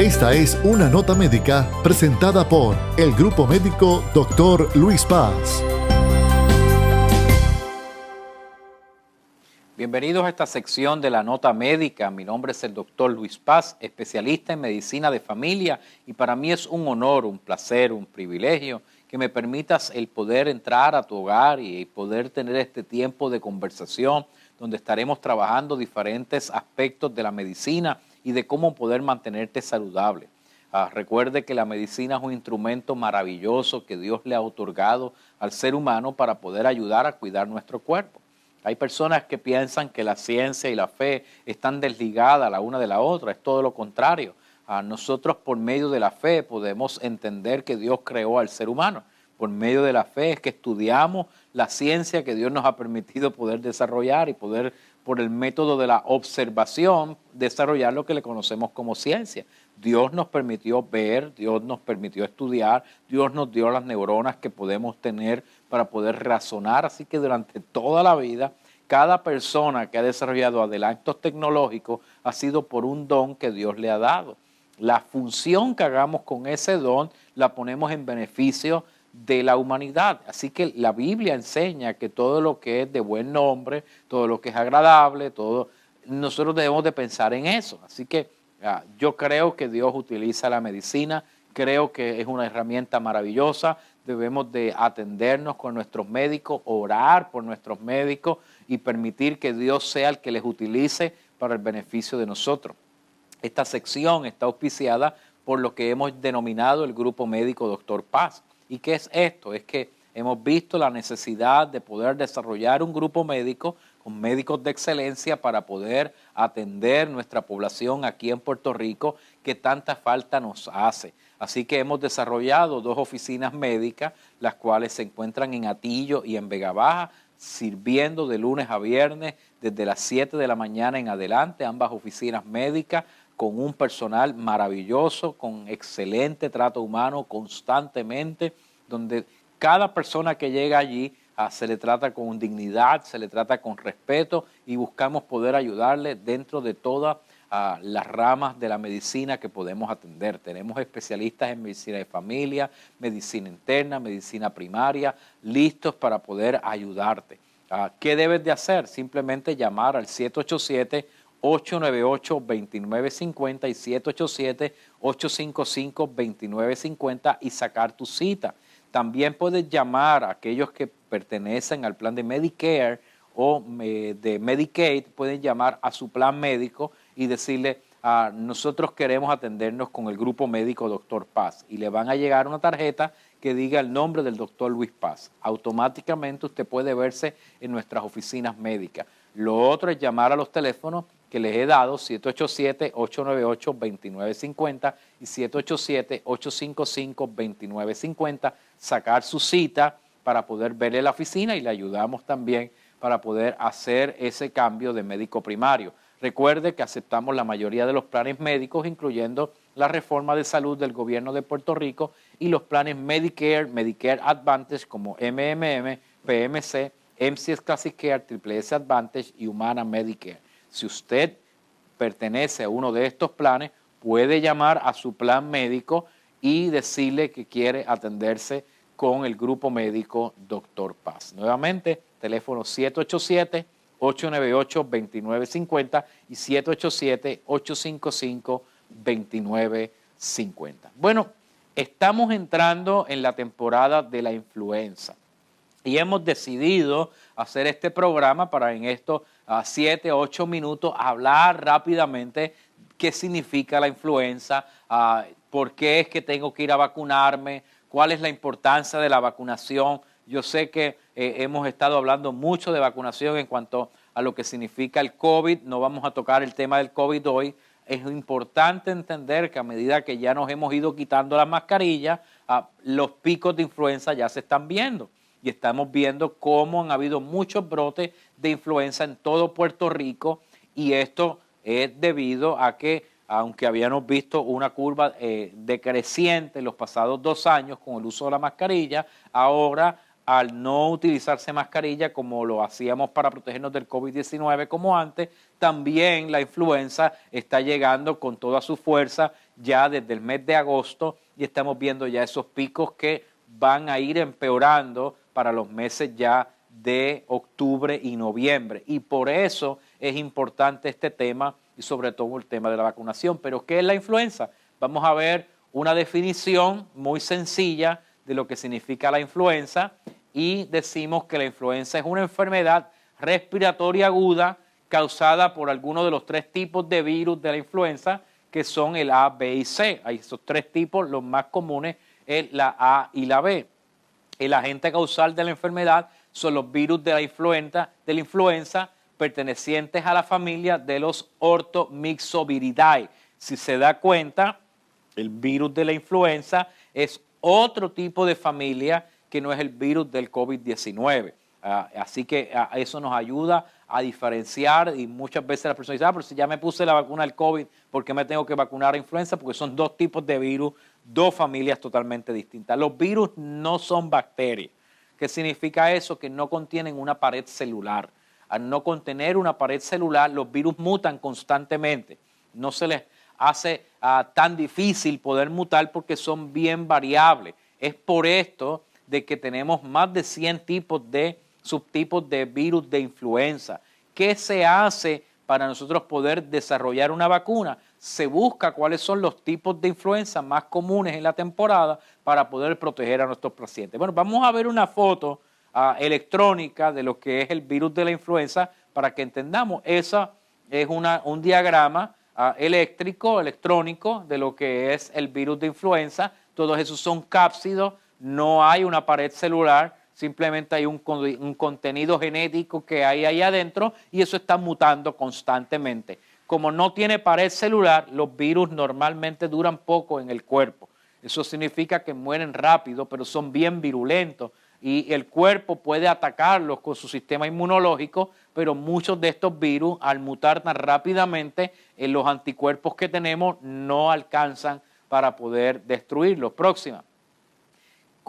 Esta es una nota médica presentada por el Grupo Médico Dr. Luis Paz. Bienvenidos a esta sección de la nota médica. Mi nombre es el Dr. Luis Paz, especialista en medicina de familia, y para mí es un honor, un placer, un privilegio que me permitas el poder entrar a tu hogar y poder tener este tiempo de conversación donde estaremos trabajando diferentes aspectos de la medicina y de cómo poder mantenerte saludable. Recuerde que la medicina es un instrumento maravilloso que Dios le ha otorgado al ser humano para poder ayudar a cuidar nuestro cuerpo. Hay personas que piensan que la ciencia y la fe están desligadas la una de la otra. Es todo lo contrario. Nosotros por medio de la fe podemos entender que Dios creó al ser humano. Por medio de la fe es que estudiamos la ciencia que Dios nos ha permitido poder desarrollar y poder, por el método de la observación, desarrollar lo que le conocemos como ciencia. Dios nos permitió ver, Dios nos permitió estudiar, Dios nos dio las neuronas que podemos tener para poder razonar. Así que durante toda la vida, cada persona que ha desarrollado adelantos tecnológicos ha sido por un don que Dios le ha dado. La función que hagamos con ese don la ponemos en beneficio de la humanidad. Así que la Biblia enseña que todo lo que es de buen nombre, todo lo que es agradable, nosotros debemos de pensar en eso. Así que yo creo que Dios utiliza la medicina, creo que es una herramienta maravillosa. Debemos de atendernos con nuestros médicos, orar por nuestros médicos y permitir que Dios sea el que les utilice para el beneficio de nosotros. Esta sección está auspiciada por lo que hemos denominado el Grupo Médico Dr. Paz. ¿Y qué es esto? Es que hemos visto la necesidad de poder desarrollar un grupo médico con médicos de excelencia para poder atender nuestra población aquí en Puerto Rico que tanta falta nos hace. Así que hemos desarrollado 2 oficinas médicas, las cuales se encuentran en Atillo y en Vega Baja, sirviendo de lunes a viernes desde las 7 de la mañana en adelante, ambas oficinas médicas con un personal maravilloso, con excelente trato humano constantemente, donde cada persona que llega allí se le trata con dignidad, se le trata con respeto y buscamos poder ayudarle dentro de todas las ramas de la medicina que podemos atender. Tenemos especialistas en medicina de familia, medicina interna, medicina primaria, listos para poder ayudarte. ¿Qué debes de hacer? Simplemente llamar al 787-898-2950 y 787-855-2950 y sacar tu cita. También puedes llamar a aquellos que pertenecen al plan de Medicare o de Medicaid, pueden llamar a su plan médico y decirle, nosotros queremos atendernos con el Grupo Médico Dr. Paz, y le van a llegar una tarjeta que diga el nombre del Dr. Luis Paz. Automáticamente usted puede verse en nuestras oficinas médicas. Lo otro es llamar a los teléfonos que les he dado, 787-898-2950 y 787-855-2950, sacar su cita para poder verle la oficina y le ayudamos también para poder hacer ese cambio de médico primario. Recuerde que aceptamos la mayoría de los planes médicos, incluyendo la reforma de salud del gobierno de Puerto Rico y los planes Medicare, Medicare Advantage como MMM, PMC, MCS Classic Care, Triple S Advantage y Humana Medicare. Si usted pertenece a uno de estos planes, puede llamar a su plan médico y decirle que quiere atenderse con el Grupo Médico Dr. Paz. Nuevamente, teléfono 787-898-2950 y 787-855-2950. Bueno, estamos entrando en la temporada de la influenza y hemos decidido hacer este programa para en estos 7 o 8 minutos hablar rápidamente qué significa la influenza, por qué es que tengo que ir a vacunarme, cuál es la importancia de la vacunación. Yo sé que hemos estado hablando mucho de vacunación en cuanto a lo que significa el COVID. No vamos a tocar el tema del COVID hoy. Es importante entender que a medida que ya nos hemos ido quitando las mascarillas, los picos de influenza ya se están viendo. Y estamos viendo cómo han habido muchos brotes de influenza en todo Puerto Rico, y esto es debido a que, aunque habíamos visto una curva decreciente en los pasados 2 años con el uso de la mascarilla, ahora al no utilizarse mascarilla como lo hacíamos para protegernos del COVID-19 como antes, también la influenza está llegando con toda su fuerza ya desde el mes de agosto y estamos viendo ya esos picos que van a ir empeorando para los meses ya de octubre y noviembre. Y por eso es importante este tema y sobre todo el tema de la vacunación. Pero ¿qué es la influenza? Vamos a ver una definición muy sencilla de lo que significa la influenza y decimos que la influenza es una enfermedad respiratoria aguda causada por alguno de los 3 tipos de virus de la influenza que son el A, B y C. Hay esos 3 tipos, los más comunes es la A y la B. El agente causal de la enfermedad son los virus de la influenza pertenecientes a la familia de los Orthomyxoviridae. Si se da cuenta, el virus de la influenza es otro tipo de familia que no es el virus del COVID-19. Así que eso nos ayuda a diferenciar y muchas veces las personas dicen, pero si ya me puse la vacuna del COVID, ¿por qué me tengo que vacunar a influenza? Porque son 2 tipos de virus, 2 familias totalmente distintas. Los virus no son bacterias. ¿Qué significa eso? Que no contienen una pared celular. Al no contener una pared celular, los virus mutan constantemente. No se les hace tan difícil poder mutar porque son bien variables. Es por esto de que tenemos más de 100 subtipos de virus de influenza. ¿Qué se hace para nosotros poder desarrollar una vacuna? Se busca cuáles son los tipos de influenza más comunes en la temporada para poder proteger a nuestros pacientes. Bueno, vamos a ver una foto electrónica de lo que es el virus de la influenza para que entendamos. Esa es un diagrama electrónico de lo que es el virus de influenza. Todos esos son cápsidos, no hay una pared celular, simplemente hay un contenido genético que hay ahí adentro y eso está mutando constantemente. Como no tiene pared celular, los virus normalmente duran poco en el cuerpo. Eso significa que mueren rápido, pero son bien virulentos y el cuerpo puede atacarlos con su sistema inmunológico, pero muchos de estos virus, al mutar tan rápidamente, los anticuerpos que tenemos no alcanzan para poder destruirlos. Próxima.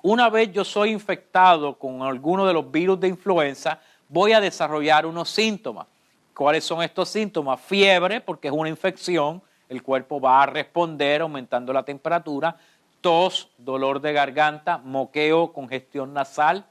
Una vez yo soy infectado con alguno de los virus de influenza, voy a desarrollar unos síntomas. ¿Cuáles son estos síntomas? Fiebre, porque es una infección, el cuerpo va a responder aumentando la temperatura, tos, dolor de garganta, moqueo, congestión nasal,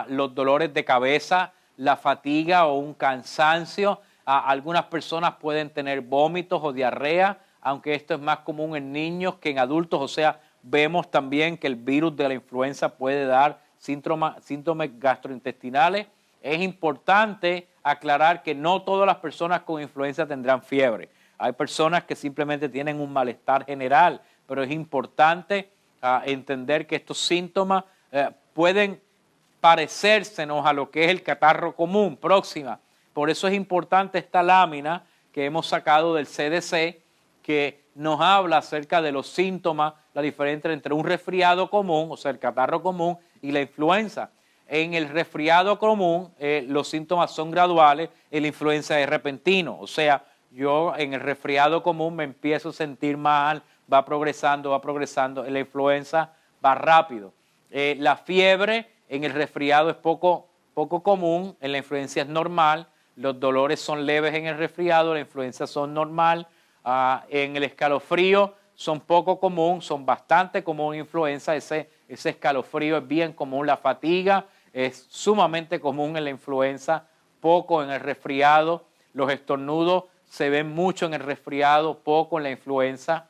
los dolores de cabeza, la fatiga o un cansancio. Algunas personas pueden tener vómitos o diarrea, aunque esto es más común en niños que en adultos, o sea, vemos también que el virus de la influenza puede dar síntomas gastrointestinales. Es importante aclarar que no todas las personas con influenza tendrán fiebre. Hay personas que simplemente tienen un malestar general, pero es importante entender que estos síntomas pueden parecérsenos a lo que es el catarro común. Próxima. Por eso es importante esta lámina que hemos sacado del CDC que nos habla acerca de los síntomas, la diferencia entre un resfriado común, o sea, el catarro común, y la influenza. En el resfriado común, los síntomas son graduales, en la influenza es repentino. O sea, yo en el resfriado común me empiezo a sentir mal, va progresando, en la influenza va rápido. La fiebre en el resfriado es poco común, en la influenza es normal, los dolores son leves en el resfriado, la influenza son normal. En el escalofrío son poco común, son bastante común en influenza, ese escalofrío es bien común, la fatiga es sumamente común en la influenza, poco en el resfriado, los estornudos se ven mucho en el resfriado, poco en la influenza,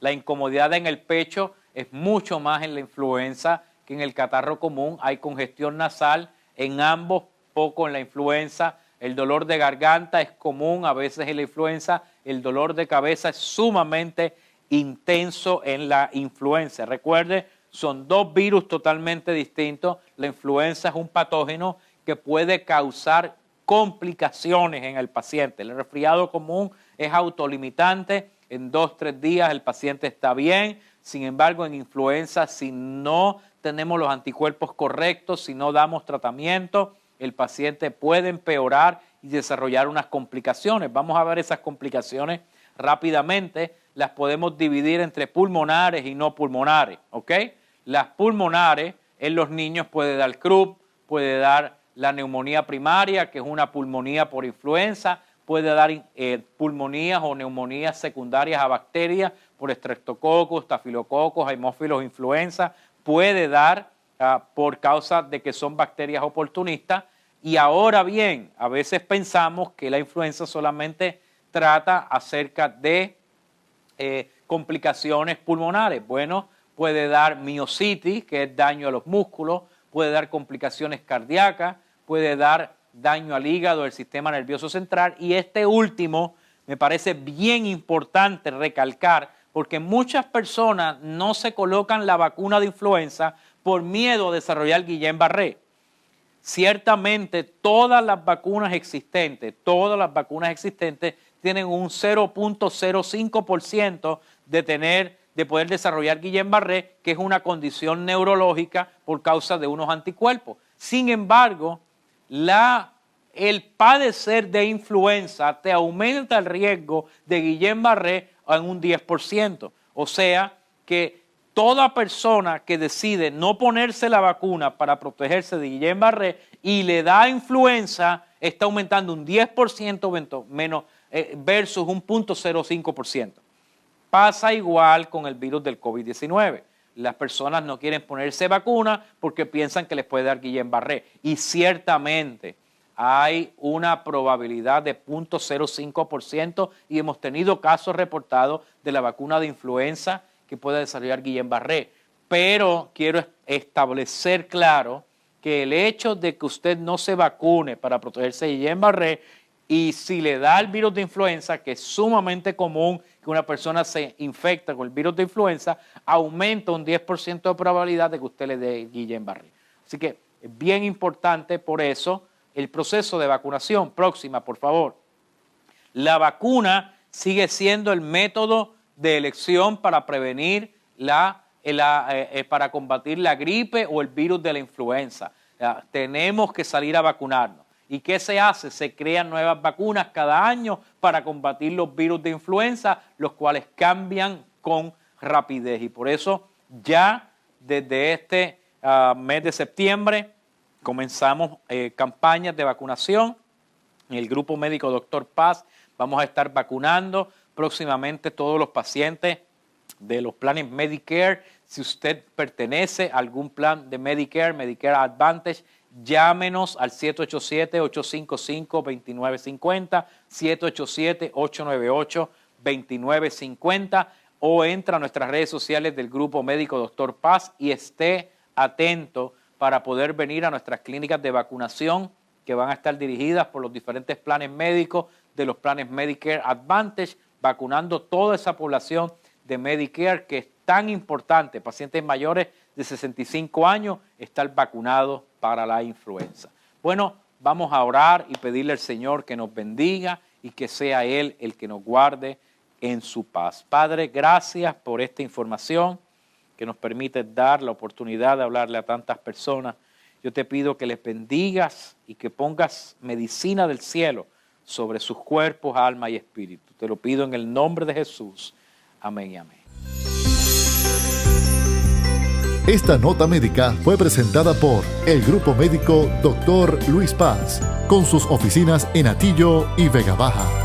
la incomodidad en el pecho es mucho más en la influenza que en el catarro común, hay congestión nasal, en ambos poco en la influenza. El dolor de garganta es común a veces en la influenza, el dolor de cabeza es sumamente intenso en la influenza. Recuerde, son 2 virus totalmente distintos. La influenza es un patógeno que puede causar complicaciones en el paciente. El resfriado común es autolimitante, en 2-3 días el paciente está bien. Sin embargo, en influenza, si no tenemos los anticuerpos correctos, si no damos tratamiento, el paciente puede empeorar y desarrollar unas complicaciones. Vamos a ver esas complicaciones rápidamente. Las podemos dividir entre pulmonares y no pulmonares, ¿ok? Las pulmonares En los niños puede dar croup, puede dar la neumonía primaria, que es una pulmonía por influenza, puede dar pulmonías o neumonías secundarias a bacterias por estreptococos, estafilococos, haemophilus influenza, puede dar por causa de que son bacterias oportunistas. Y ahora bien, a veces pensamos que la influenza solamente trata acerca de complicaciones pulmonares. Bueno, puede dar miositis, que es daño a los músculos, puede dar complicaciones cardíacas, puede dar daño al hígado, al sistema nervioso central. Y este último me parece bien importante recalcar, porque muchas personas no se colocan la vacuna de influenza por miedo a desarrollar Guillain-Barré. Ciertamente todas las vacunas existentes tienen un 0.05% de poder desarrollar Guillain-Barré, que es una condición neurológica por causa de unos anticuerpos. Sin embargo, el padecer de influenza te aumenta el riesgo de Guillain-Barré en un 10%. O sea que toda persona que decide no ponerse la vacuna para protegerse de Guillain-Barré y le da influenza, está aumentando un 10% menos versus un 0.05%. Pasa igual con el virus del COVID-19. Las personas no quieren ponerse vacuna porque piensan que les puede dar Guillain-Barré. Y ciertamente hay una probabilidad de 0.05% y hemos tenido casos reportados de la vacuna de influenza que puede desarrollar Guillain-Barré. Pero quiero establecer claro que el hecho de que usted no se vacune para protegerse de Guillain-Barré, y si le da el virus de influenza, que es sumamente común que una persona se infecta con el virus de influenza, aumenta un 10% de probabilidad de que usted le dé Guillain-Barré. Así que es bien importante por eso el proceso de vacunación. Próxima, por favor. La vacuna sigue siendo el método de elección para prevenir para combatir la gripe o el virus de la influenza. Tenemos que salir a vacunarnos. ¿Y qué se hace? Se crean nuevas vacunas cada año para combatir los virus de influenza, los cuales cambian con rapidez. Y por eso ya desde este mes de septiembre comenzamos campañas de vacunación. En el Grupo Médico Dr. Paz vamos a estar vacunando próximamente todos los pacientes de los planes Medicare. Si usted pertenece a algún plan de Medicare, Medicare Advantage, llámenos al 787-855-2950, 787-898-2950 o entra a nuestras redes sociales del Grupo Médico Dr. Paz y esté atento para poder venir a nuestras clínicas de vacunación que van a estar dirigidas por los diferentes planes médicos de los planes Medicare Advantage, vacunando toda esa población de Medicare que es tan importante, pacientes mayores de 65 años, estar vacunados para la influenza. Bueno, vamos a orar y pedirle al Señor que nos bendiga y que sea Él el que nos guarde en su paz. Padre, gracias por esta información que nos permite dar la oportunidad de hablarle a tantas personas. Yo te pido que les bendigas y que pongas medicina del cielo sobre sus cuerpos, alma y espíritu. Te lo pido en el nombre de Jesús. Amén y amén. Esta nota médica fue presentada por el Grupo Médico Dr. Luis Paz, con sus oficinas en Atillo y Vega Baja.